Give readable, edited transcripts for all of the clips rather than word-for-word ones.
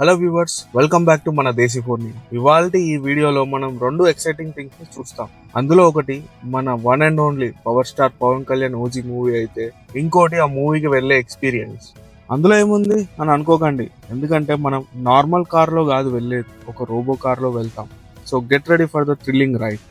Hello viewers, welcome back to మన దేశీ phone. ఇవాళ ఈ వీడియోలో మనం రెండు ఎక్సైటింగ్ థింగ్స్ ని చూస్తాం. అందులో ఒకటి మన one and only power star Pawan Kalyan OG movie అయితే, ఇంకోటి ఆ మూవీకి వెళ్ళే ఎక్స్పీరియన్స్. అందులో ఏముంది అని అనుకోకండి, ఎందుకంటే మనం నార్మల్ కార్ లో కాదు వెళ్ళేది, ఒక రోబో కార్ లో వెళ్తాం. So get ready for the thrilling ride.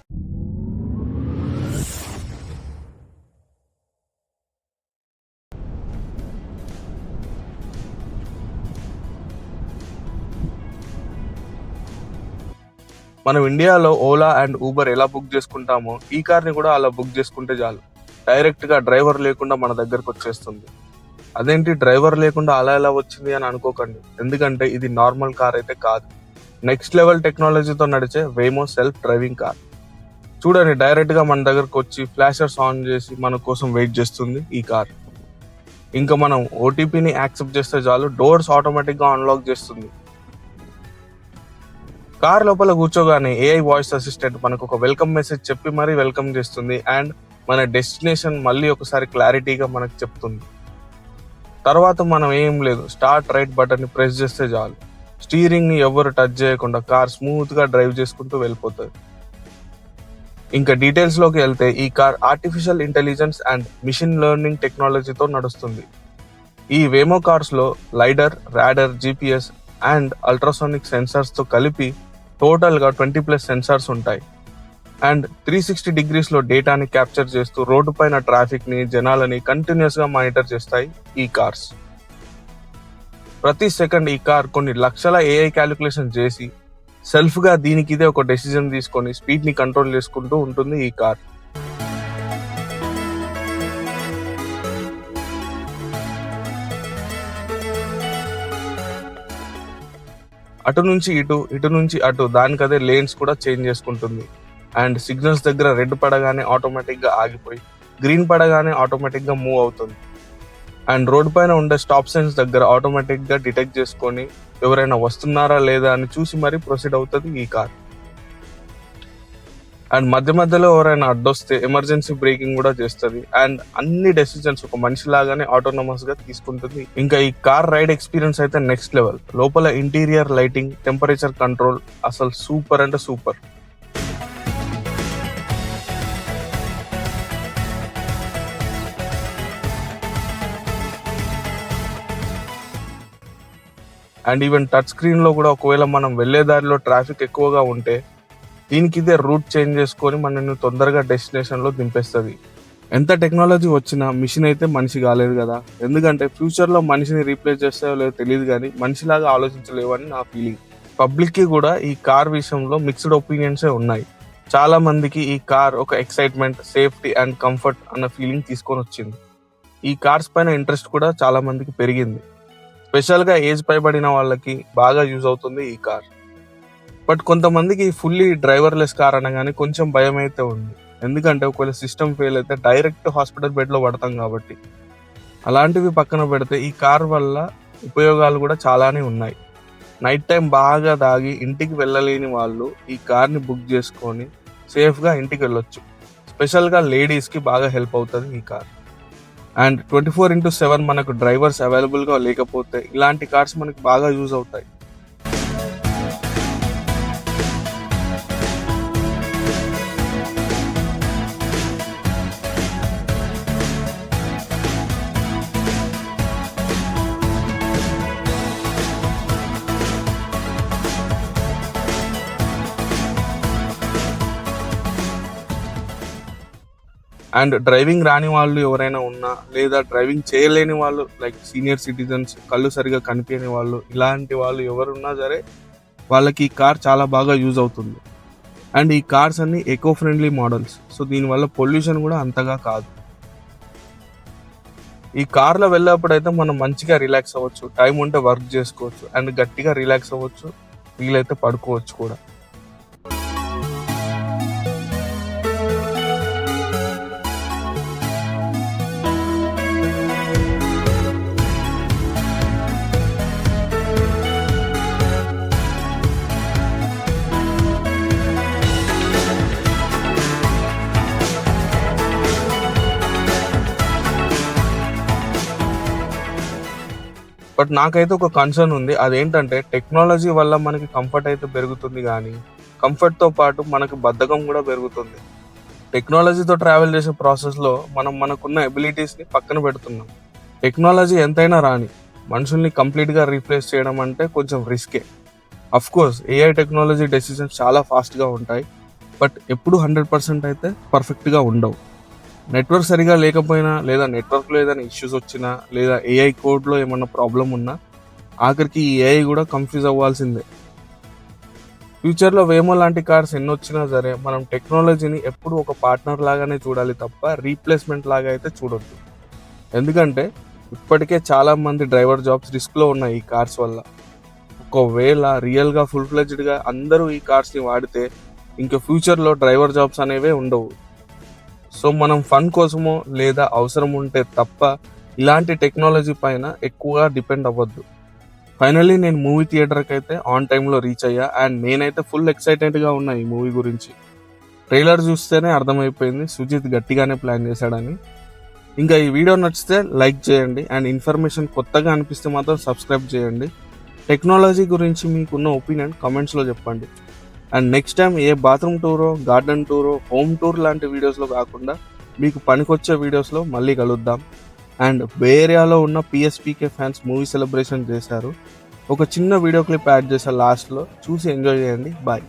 మనం ఇండియాలో ఓలా అండ్ ఊబర్ ఎలా బుక్ చేసుకుంటామో, ఈ కార్ని కూడా అలా బుక్ చేసుకుంటే చాలు, డైరెక్ట్ గా డ్రైవర్ లేకుండా మన దగ్గరకు వచ్చేస్తుంది. అదేంటి డ్రైవర్ లేకుండా అలా ఎలా వచ్చింది అని అనుకోకండి, ఎందుకంటే ఇది నార్మల్ కార్ అయితే కాదు, నెక్స్ట్ లెవెల్ టెక్నాలజీతో నడిచే వేమో సెల్ఫ్ డ్రైవింగ్ కార్. చూడండి, డైరెక్ట్ గా మన దగ్గరకు వచ్చి ఫ్లాషర్స్ ఆన్ చేసి మన కోసం వెయిట్ చేస్తుంది ఈ కార్. ఇంకా మనం ఓటీపీని యాక్సెప్ట్ చేస్తే చాలు, డోర్స్ ఆటోమేటిక్ గా అన్లాక్ చేస్తుంది. కార్ లోపల కూర్చోగానే ఏఐ వాయిస్ అసిస్టెంట్ మనకు ఒక వెల్కమ్ మెసేజ్ చెప్పి మరీ వెల్కమ్ చేస్తుంది, అండ్ మన డెస్టినేషన్ మళ్ళీ ఒకసారి క్లారిటీగా మనకు చెప్తుంది. తర్వాత మనం ఏం లేదు, స్టార్ట్ రైట్ బటన్ ని ప్రెస్ చేస్తే చాలు, స్టీరింగ్ ని ఎవరు టచ్ చేయకుండా కార్ స్మూత్ గా డ్రైవ్ చేసుకుంటూ వెళ్ళిపోతుంది. ఇంకా డీటెయిల్స్ లోకి వెళ్తే, ఈ car artificial intelligence and machine learning టెక్నాలజీతో నడుస్తుంది. ఈ వేమో కార్స్ లో lidar, radar, GPS and ultrasonic sensors తో కలిపి టోటల్ గా 20+ సెన్సార్స్ ఉంటాయి. అండ్ 360 degrees లో డేటాని క్యాప్చర్ చేస్తూ రోడ్డు పైన ట్రాఫిక్ ని, జనాలని కంటిన్యూస్ గా మానిటర్ చేస్తాయి ఈ కార్స్. ప్రతి సెకండ్ ఈ కార్ కొన్ని లక్షల ఏఐ క్యాలిక్యులేషన్ చేసి సెల్ఫ్ గా దీనికి ఇదే ఒక డెసిజన్ తీసుకొని స్పీడ్ ని కంట్రోల్ చేసుకుంటూ ఉంటుంది ఈ కార్. అటు నుంచి ఇటు, ఇటు నుంచి అటు, దానికదే లేన్స్ కూడా చేంజ్ చేసుకుంటుంది. అండ్ సిగ్నల్స్ దగ్గర రెడ్ పడగానే ఆటోమేటిక్ గా ఆగిపోయి, గ్రీన్ పడగానే ఆటోమేటిక్ గా మూవ్ అవుతుంది. అండ్ రోడ్ పైన ఉండే స్టాప్ సైన్స్ దగ్గర ఆటోమేటిక్ గా డిటెక్ట్ చేసుకొని ఎవరైనా వస్తున్నారా లేదా అని చూసి మరీ ప్రొసీడ్ అవుతుంది ఈ కార్. అండ్ మధ్య మధ్యలో ఎవరైనా అడ్డొస్తే ఎమర్జెన్సీ బ్రేకింగ్ కూడా చేస్తుంది. అండ్ అన్ని డెసిజన్స్ ఒక మనిషి లాగానే ఆటోనమస్ గా తీసుకుంటుంది. ఇంకా ఈ కార్ రైడ్ ఎక్స్పీరియన్స్ అయితే నెక్స్ట్ లెవెల్. లోపల ఇంటీరియర్ లైటింగ్, టెంపరేచర్ కంట్రోల్ అసలు సూపర్ అంటే super. And even touch screen లో కూడా ఒకవేళ మనం వెళ్లే దారిలో ట్రాఫిక్ ఎక్కువగా ఉంటే, దీనికి ఇదే రూట్ చేంజ్ చేసుకొని మనల్ని తొందరగా డెస్టినేషన్ లో దింపేస్తుంది. ఎంత టెక్నాలజీ వచ్చినా మిషన్ అయితే మనిషి కాలేదు కదా, ఎందుకంటే ఫ్యూచర్ లో మనిషిని రీప్లేస్ చేస్తాయో లేదో తెలియదు, కానీ మనిషిలాగా ఆలోచించలేవని నా ఫీలింగ్. పబ్లిక్ కి కూడా ఈ కార్ విషయంలో మిక్స్డ్ ఒపీనియన్సే ఉన్నాయి. చాలా మందికి ఈ కార్ ఒక ఎక్సైట్మెంట్, సేఫ్టీ అండ్ కంఫర్ట్ అన్న ఫీలింగ్ తీసుకొని వచ్చింది. ఈ కార్స్ పైన ఇంట్రెస్ట్ కూడా చాలా మందికి పెరిగింది. స్పెషల్ గా ఏజ్ పైబడిన వాళ్ళకి బాగా యూజ్ అవుతుంది ఈ కార్. బట్ కొంతమందికి ఫుల్లీ డ్రైవర్లెస్ కార్ అనగానే కొంచెం భయం అయితే ఉంది, ఎందుకంటే ఒకవేళ సిస్టమ్ ఫెయిల్ అయితే డైరెక్ట్ హాస్పిటల్ బెడ్ లో పడతాం కాబట్టి. అలాంటివి పక్కన పెడితే ఈ కార్ వల్ల ఉపయోగాలు కూడా చాలానే ఉన్నాయి. నైట్ టైం బాగా దాగి ఇంటికి వెళ్ళలేని వాళ్ళు ఈ కార్ని బుక్ చేసుకొని సేఫ్ గా ఇంటికి వెళ్ళొచ్చు. స్పెషల్ గా లేడీస్ కి బాగా హెల్ప్ అవుతుంది ఈ కార్. అండ్ 24/7 మనకు డ్రైవర్స్ అవైలబుల్ గా లేకపోతే ఇలాంటి కార్స్ మనకు బాగా యూజ్ అవుతాయి. అండ్ డ్రైవింగ్ రాని వాళ్ళు ఎవరైనా ఉన్నా, లేదా డ్రైవింగ్ చేయలేని వాళ్ళు లైక్ సీనియర్ సిటిజన్స్, కళ్ళు సరిగా కనిపించని వాళ్ళు, ఇలాంటి వాళ్ళు ఎవరున్నా సరే వాళ్ళకి ఈ కార్ చాలా బాగా యూజ్ అవుతుంది. అండ్ ఈ కార్స్ అన్ని ఎకో ఫ్రెండ్లీ మోడల్స్, సో దీనివల్ల పొల్యూషన్ కూడా అంతగా కాదు. ఈ కార్లో వెళ్ళేప్పుడు అయితే మనం మంచిగా రిలాక్స్ అవ్వచ్చు, టైం ఉంటే వర్క్ చేసుకోవచ్చు, అండ్ గట్టిగా రిలాక్స్ అవ్వచ్చు, వీలైతే పడుకోవచ్చు కూడా. బట్ నాకైతే ఒక కన్సర్న్ ఉంది. అదేంటంటే టెక్నాలజీ వల్ల మనకి కంఫర్ట్ అయితే పెరుగుతుంది కానీ కంఫర్ట్‌తో పాటు మనకి బద్ధకం కూడా పెరుగుతుంది. టెక్నాలజీతో ట్రావెల్ చేసే ప్రాసెస్‌లో మనం మనకున్న ఎబిలిటీస్‌ని పక్కన పెడుతున్నాం. టెక్నాలజీ ఎంతైనా రాని మనుషుల్ని కంప్లీట్‌గా రీప్లేస్ చేయడం అంటే కొంచెం రిస్కే. అఫ్‌కోర్స్ ఏఐ టెక్నాలజీ డెసిషన్స్ చాలా ఫాస్ట్‌గా ఉంటాయి. బట్ ఎప్పుడు 100% అయితే పర్ఫెక్ట్‌గా ఉండవు. నెట్వర్క్ సరిగా లేకపోయినా లేదా నెట్వర్క్‌లో ఏదైనా ఇష్యూస్ వచ్చినా లేదా ఏఐ కోడ్‌లో ఏమన్నా ప్రాబ్లమ్ ఉన్నా ఆఖరికి ఈ ఏఐ కూడా కన్‌ఫ్యూజ్ అవ్వాల్సిందే. ఫ్యూచర్‌లో వేమో లాంటి కార్స్ ఎన్నొచ్చినా సరే మనం టెక్నాలజీని ఎప్పుడు ఒక పార్ట్నర్ లాగానే చూడాలి తప్ప రీప్లేస్‌మెంట్ లాగా అయితే చూడొద్దు. ఎందుకంటే ఇప్పటికే చాలా మంది డ్రైవర్ జాబ్స్ రిస్క్‌లో ఉన్నాయి ఈ కార్స్ వల్ల. ఒకవేళ రియల్‌గా ఫుల్ ఫ్లెడ్జ్డ్‌గా అందరూ ఈ కార్స్‌ని వాడితే ఇంక ఫ్యూచర్‌లో డ్రైవర్ జాబ్స్ అనేవే ఉండవు. సో మనం ఫన్ కోసమో లేదా అవసరం ఉంటే తప్ప ఇలాంటి టెక్నాలజీ పైన ఎక్కువగా డిపెండ్ అవ్వద్దు. ఫైనల్లీ నేను మూవీ థియేటర్కి అయితే ఆన్ టైంలో రీచ్ అయ్యా అండ్ నేనైతే ఫుల్ ఎక్సైటెడ్గా ఉన్నా ఈ మూవీ గురించి. ట్రైలర్ చూస్తేనే అర్థమైపోయింది సుజిత్ గట్టిగానే ప్లాన్ చేశాడని. ఇంకా ఈ వీడియో నచ్చితే లైక్ చేయండి అండ్ ఇన్ఫర్మేషన్ కొత్తగా అనిపిస్తే మాత్రం సబ్స్క్రైబ్ చేయండి. టెక్నాలజీ గురించి మీకున్న ఒపీనియన్ కామెంట్స్లో చెప్పండి. అండ్ నెక్స్ట్ టైం ఏ బాత్రూమ్ టూరో గార్డెన్ టూరో హోమ్ టూర్ లాంటి వీడియోస్లో కాకుండా మీకు పనికొచ్చే వీడియోస్లో మళ్ళీ కలుద్దాం. అండ్ బే ఏరియాలో ఉన్న పిఎస్పీకే ఫ్యాన్స్ మూవీ సెలబ్రేషన్ చేశారు. ఒక చిన్న వీడియో క్లిప్ యాడ్ చేశారు లాస్ట్లో, చూసి ఎంజాయ్ చేయండి. బాయ్.